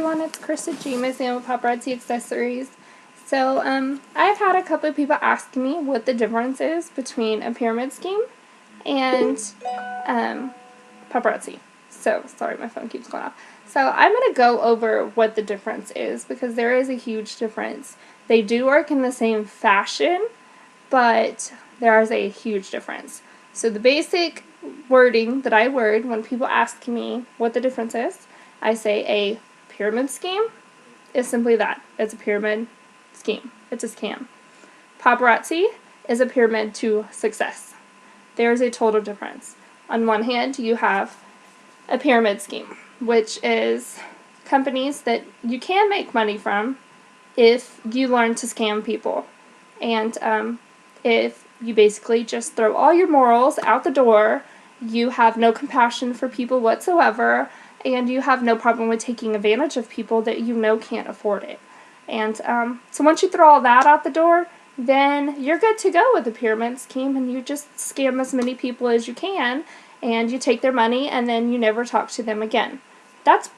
everyone, it's Chris at James and with Paparazzi Accessories. So, I've had a couple of people ask me what the difference is between a pyramid scheme and paparazzi. So, sorry, my phone keeps going off. So, I'm going to go over what the difference is because there is a huge difference. They do work in the same fashion, but there is a huge difference. So, the basic wording that I word when people ask me what the difference is, I say a pyramid scheme is simply that. It's a pyramid scheme. It's a scam. Paparazzi is a pyramid to success. There's a total difference. On one hand, you have a pyramid scheme, which is companies that you can make money from if you learn to scam people. And if you basically just throw all your morals out the door, you have no compassion for people whatsoever, and you have no problem with taking advantage of people that you know can't afford it. And so once you throw all that out the door, then you're good to go with the pyramid scheme, and you just scam as many people as you can, and you take their money, and then you never talk to them again. That's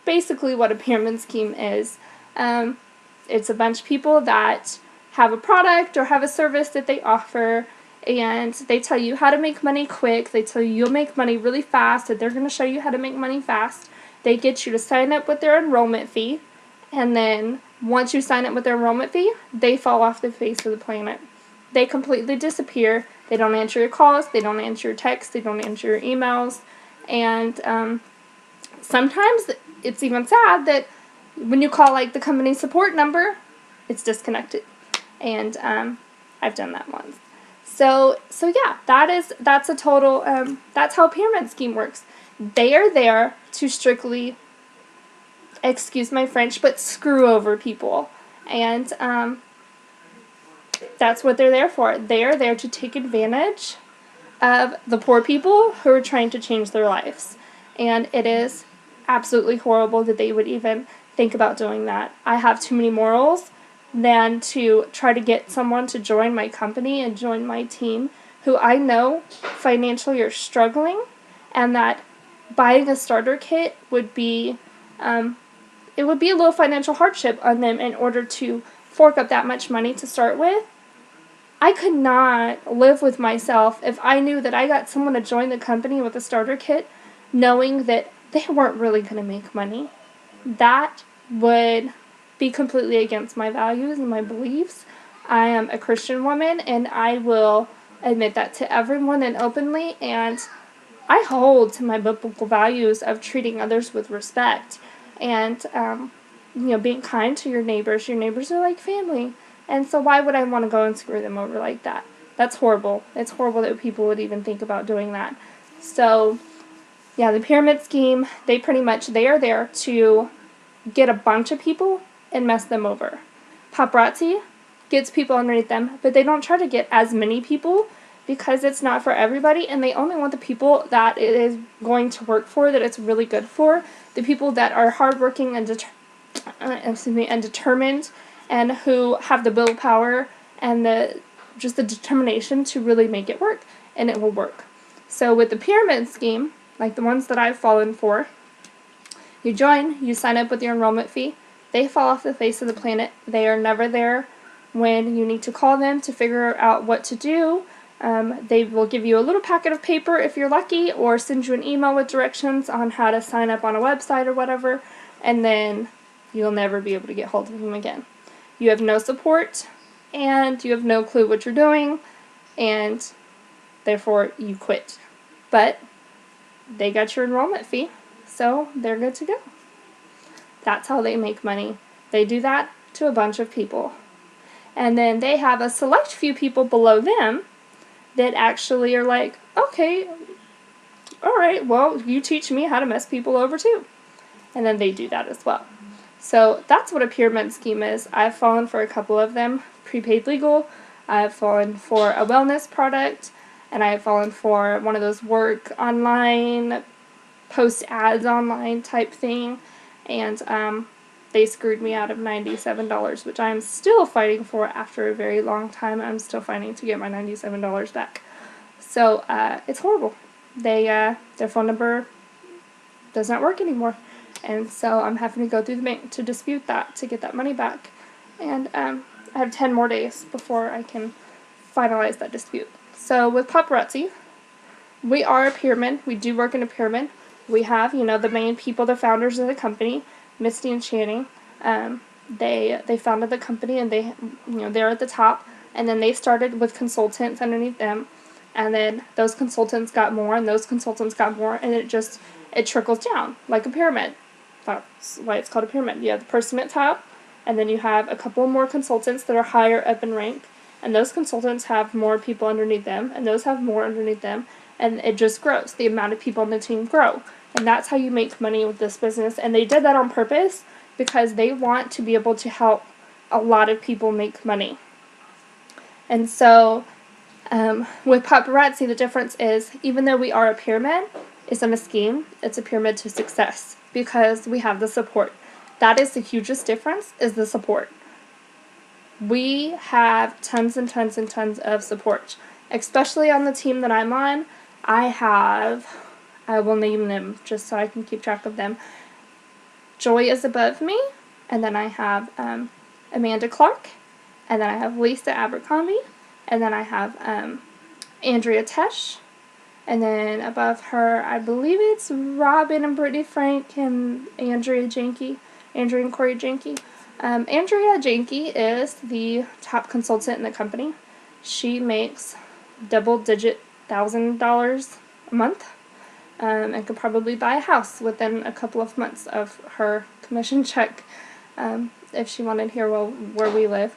basically what a pyramid scheme is. It's a bunch of people that have a product or have a service that they offer, and they tell you how to make money quick. They tell you you'll make money really fast, that they're going to show you how to make money fast. They get you to sign up with their enrollment fee, and then once you sign up with their enrollment fee, they fall off the face of the planet. They completely disappear. They don't answer your calls. They don't answer your texts. They don't answer your emails. And sometimes it's even sad that when you call like the company support number, it's disconnected. And I've done that once. So yeah, that's a total, that's how a pyramid scheme works. They are there to strictly, excuse my French, but screw over people. And that's what they're there for. They are there to take advantage of the poor people who are trying to change their lives. And it is absolutely horrible that they would even think about doing that. I have too many morals than to try to get someone to join my company and join my team who I know financially are struggling, and that buying a starter kit would be, it would be a little financial hardship on them in order to fork up that much money to start with. I could not live with myself if I knew that I got someone to join the company with a starter kit knowing that they weren't really going to make money. That would be completely against my values and my beliefs. I am a Christian woman, and I will admit that to everyone and openly, and I hold to my biblical values of treating others with respect and being kind to your neighbors. Your neighbors are like family, and so why would I want to go and screw them over like that? That's horrible. It's horrible that people would even think about doing that. So yeah, the pyramid scheme, they are there to get a bunch of people and mess them over. Paparazzi gets people underneath them, but they don't try to get as many people because it's not for everybody, and they only want the people that it is going to work for, that it's really good for, the people that are hardworking and determined, and who have the willpower and the determination to really make it work, and it will work. So with the pyramid scheme, like the ones that I've fallen for, you join, you sign up with your enrollment fee, they fall off the face of the planet. They are never there when you need to call them to figure out what to do. They will give you a little packet of paper if you're lucky, or send you an email with directions on how to sign up on a website or whatever, and then you'll never be able to get hold of them again. You have no support, and you have no clue what you're doing, and therefore you quit. But they got your enrollment fee, so they're good to go. That's how they make money. They do that to a bunch of people. And then they have a select few people below them that actually are like, okay, all right, well, you teach me how to mess people over too. And then they do that as well. So that's what a pyramid scheme is. I've fallen for a couple of them. Prepaid legal. I've fallen for a wellness product. And I've fallen for one of those work online, post ads online type thing. And they screwed me out of $97, which I'm still fighting for after a very long time. I'm still fighting to get my $97 back. So it's horrible. Their phone number does not work anymore. And so I'm having to go through the bank to dispute that, to get that money back. And I have 10 more days before I can finalize that dispute. So with Paparazzi, we are a pyramid. We do work in a pyramid. We have, the main people, the founders of the company, Misty and Channing. They founded the company, and they're at the top. And then they started with consultants underneath them, and then those consultants got more, and those consultants got more, and it trickles down like a pyramid. That's why it's called a pyramid. You have the person at top, and then you have a couple more consultants that are higher up in rank, and those consultants have more people underneath them, and those have more underneath them, and it just grows. The amount of people on the team grow, and that's how you make money with this business. And they did that on purpose because they want to be able to help a lot of people make money. And so with Paparazzi, the difference is, even though we are a pyramid, it's not a scheme, it's a pyramid to success, because we have the support. That is the hugest difference, is the support. We have tons and tons and tons of support, especially on the team that I'm on. I will name them just so I can keep track of them. Joy is above me, and then I have Amanda Clark, and then I have Lisa Abercrombie, and then I have Andrea Tesh, and then above her, I believe it's Robin and Brittany Frank and Andrea and Corey Janke. Andrea Janke is the top consultant in the company. She makes double-digit $1,000 a month, and could probably buy a house within a couple of months of her commission check, if she wanted here where we live.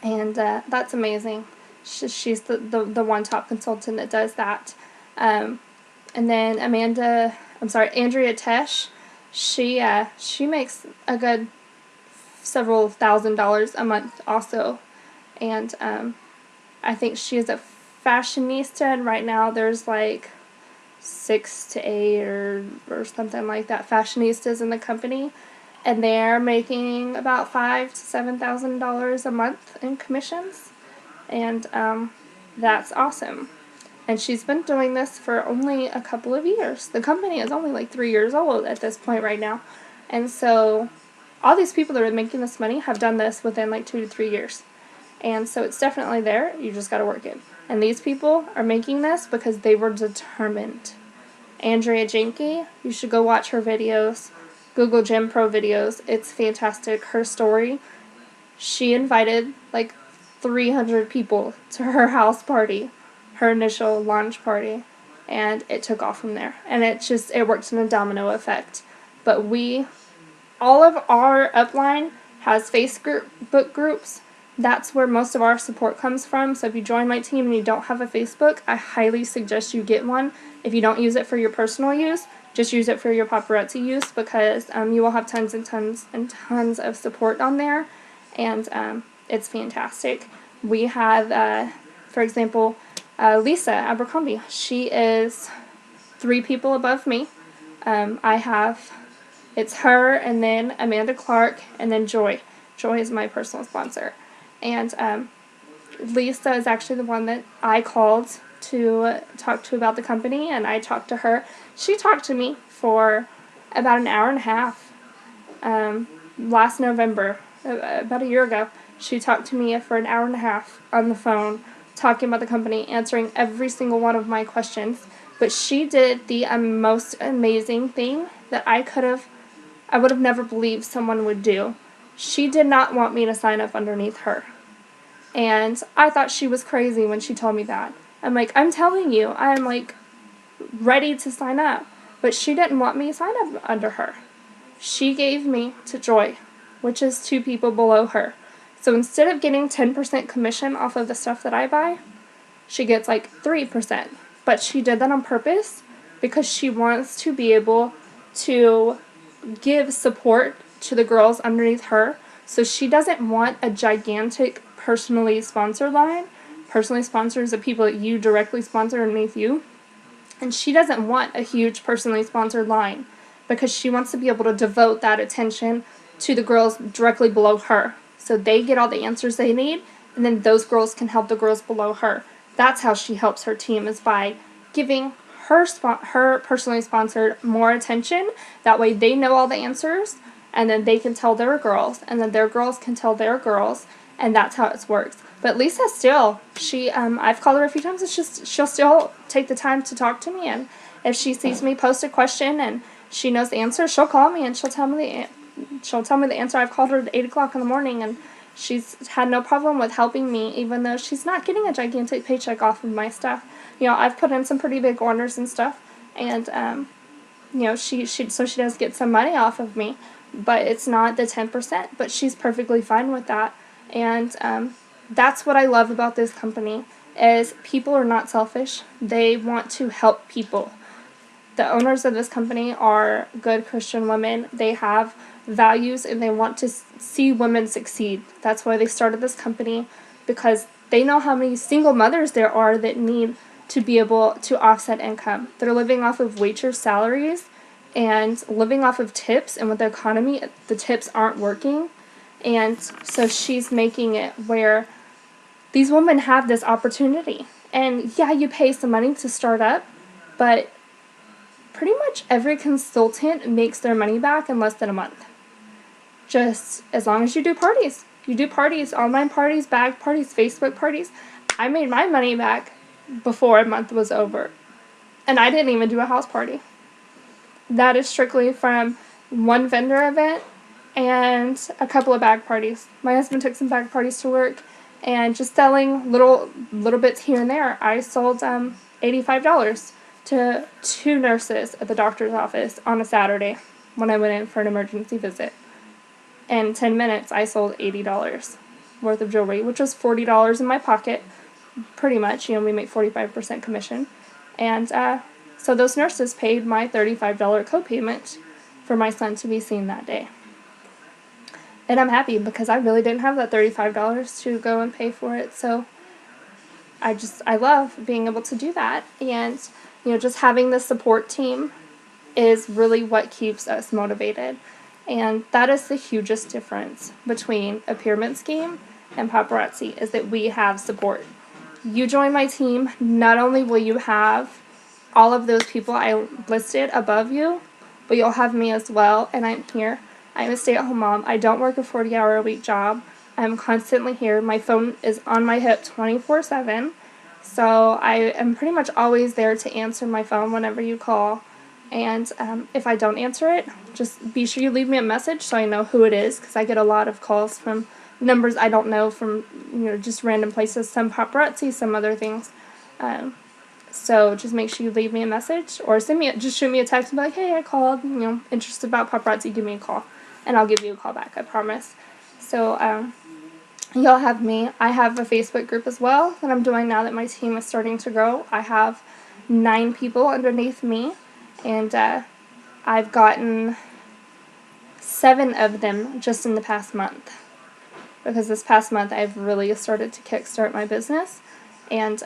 And that's amazing. She's the one top consultant that does that. And then Andrea Tesh, she makes a good several $1,000s a month also. And I think she is a fashionista, and right now there's like 6 to 8 or something like that fashionistas in the company, and they're making about $5,000 to $7,000 a month in commissions, and that's awesome. And she's been doing this for only a couple of years. The company is only like 3 years old at this point right now, and so all these people that are making this money have done this within like 2 to 3 years, and so it's definitely there. You just got to work it. And these people are making this because they were determined. Andrea Janke, you should go watch her videos. Google Gym Pro videos. It's fantastic. Her story. She invited like 300 people to her house party, her initial launch party, and it took off from there. And it worked in a domino effect. But all of our upline has Facebook groups. That's where most of our support comes from. So if you join my team and you don't have a Facebook, I highly suggest you get one. If you don't use it for your personal use, just use it for your paparazzi use, because you will have tons and tons and tons of support on there, and it's fantastic. We have, for example, Lisa Abercrombie. She is 3 people above me. It's her, and then Amanda Clark, and then Joy. Joy is my personal sponsor. And Lisa is actually the one that I called to talk to about the company, and I talked to her. She talked to me for about an hour and a half last November, about a year ago. She talked to me for an hour and a half on the phone, talking about the company, answering every single one of my questions. But she did the most amazing thing that I would have never believed someone would do. She did not want me to sign up underneath her. And I thought she was crazy when she told me that. I'm like, I'm telling you, I'm like ready to sign up. But she didn't want me to sign up under her. She gave me to Joy, which is 2 people below her. So instead of getting 10% commission off of the stuff that I buy, she gets like 3%. But she did that on purpose because she wants to be able to give support to the girls underneath her. So she doesn't want a gigantic personally sponsored line. Personally sponsors the people that you directly sponsor underneath you. And she doesn't want a huge personally sponsored line because she wants to be able to devote that attention to the girls directly below her. So they get all the answers they need, and then those girls can help the girls below her. That's how she helps her team, is by giving her personally sponsored more attention. That way they know all the answers, and then they can tell their girls, and then their girls can tell their girls, and that's how it works. But Lisa still, I've called her a few times, and she'll still take the time to talk to me, and if she sees me post a question and she knows the answer, she'll call me and she'll tell me the answer. I've called her at 8 o'clock in the morning, and she's had no problem with helping me, even though she's not getting a gigantic paycheck off of my stuff. I've put in some pretty big orders and stuff, and so she does get some money off of me, but it's not the 10%. But she's perfectly fine with that, and that's what I love about this company. Is people are not selfish. They want to help people. The owners of this company are good Christian women. They have values, and they want to see women succeed. That's why they started this company, because they know how many single mothers there are that need to be able to offset income. They're living off of waitress salaries and living off of tips, and with the economy, the tips aren't working. And so she's making it where these women have this opportunity. And yeah, you pay some money to start up, but pretty much every consultant makes their money back in less than a month. Just as long as you do parties. You do parties, online parties, bag parties, Facebook parties. I made my money back before a month was over. And I didn't even do a house party. That is strictly from one vendor event and a couple of bag parties. My husband took some bag parties to work, and just selling little bits here and there. I sold $85 to 2 nurses at the doctor's office on a Saturday when I went in for an emergency visit. In 10 minutes, I sold $80 worth of jewelry, which was $40 in my pocket, pretty much. We make 45% commission. And so those nurses paid my $35 copayment for my son to be seen that day. And I'm happy, because I really didn't have that $35 to go and pay for it. So I love being able to do that. And, just having the support team is really what keeps us motivated. And that is the hugest difference between a pyramid scheme and paparazzi, is that we have support. You join my team, not only will you have all of those people I listed above you, but you'll have me as well, and I'm here. I'm a stay-at-home mom. I don't work a 40-hour-a-week job. I'm constantly here. My phone is on my hip 24/7, so I am pretty much always there to answer my phone whenever you call. And if I don't answer it, just be sure you leave me a message so I know who it is, because I get a lot of calls from numbers I don't know from just random places, some paparazzi, some other things. So just make sure you leave me a message, or just shoot me a text and be like, hey, I called, interested about paparazzi, give me a call, and I'll give you a call back, I promise. So you'll have me. I have a Facebook group as well that I'm doing now that my team is starting to grow. I have 9 people underneath me, and I've gotten 7 of them just in the past month, because this past month I've really started to kickstart my business, and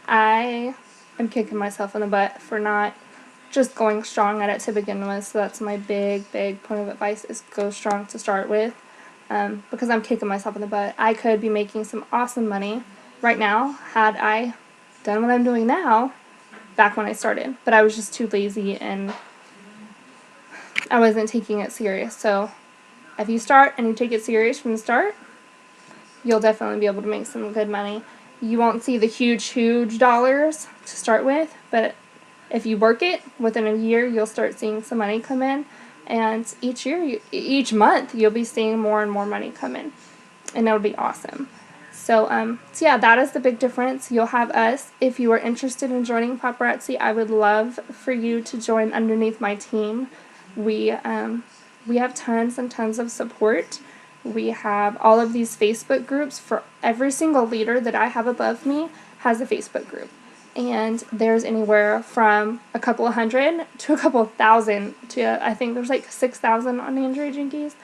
I am kicking myself in the butt for not just going strong at it to begin with. So that's my big point of advice, is go strong to start with, because I'm kicking myself in the butt. I could be making some awesome money right now had I done what I'm doing now back when I started, but I was just too lazy and I wasn't taking it serious. So if you start and you take it serious from the start, you'll definitely be able to make some good money. You won't see the huge dollars to start with, but if you work it, within a year, you'll start seeing some money come in, and each month, you'll be seeing more and more money come in, and it'll be awesome. So yeah, that is the big difference. You'll have us. If you are interested in joining Paparazzi, I would love for you to join underneath my team. We have tons and tons of support. We have all of these Facebook groups. For every single leader that I have above me has a Facebook group. And there's anywhere from a couple of hundred to a couple of thousand to, I think there's like 6,000 on Andrea Jinkies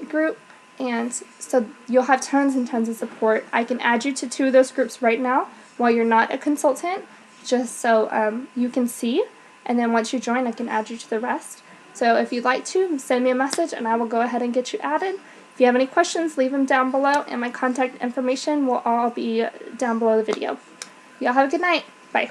group. And so you'll have tons and tons of support. I can add you to 2 of those groups right now while you're not a consultant, just so you can see. And then once you join, I can add you to the rest. So if you'd like to, send me a message and I will go ahead and get you added. If you have any questions, leave them down below, and my contact information will all be down below the video. Y'all have a good night. Bye.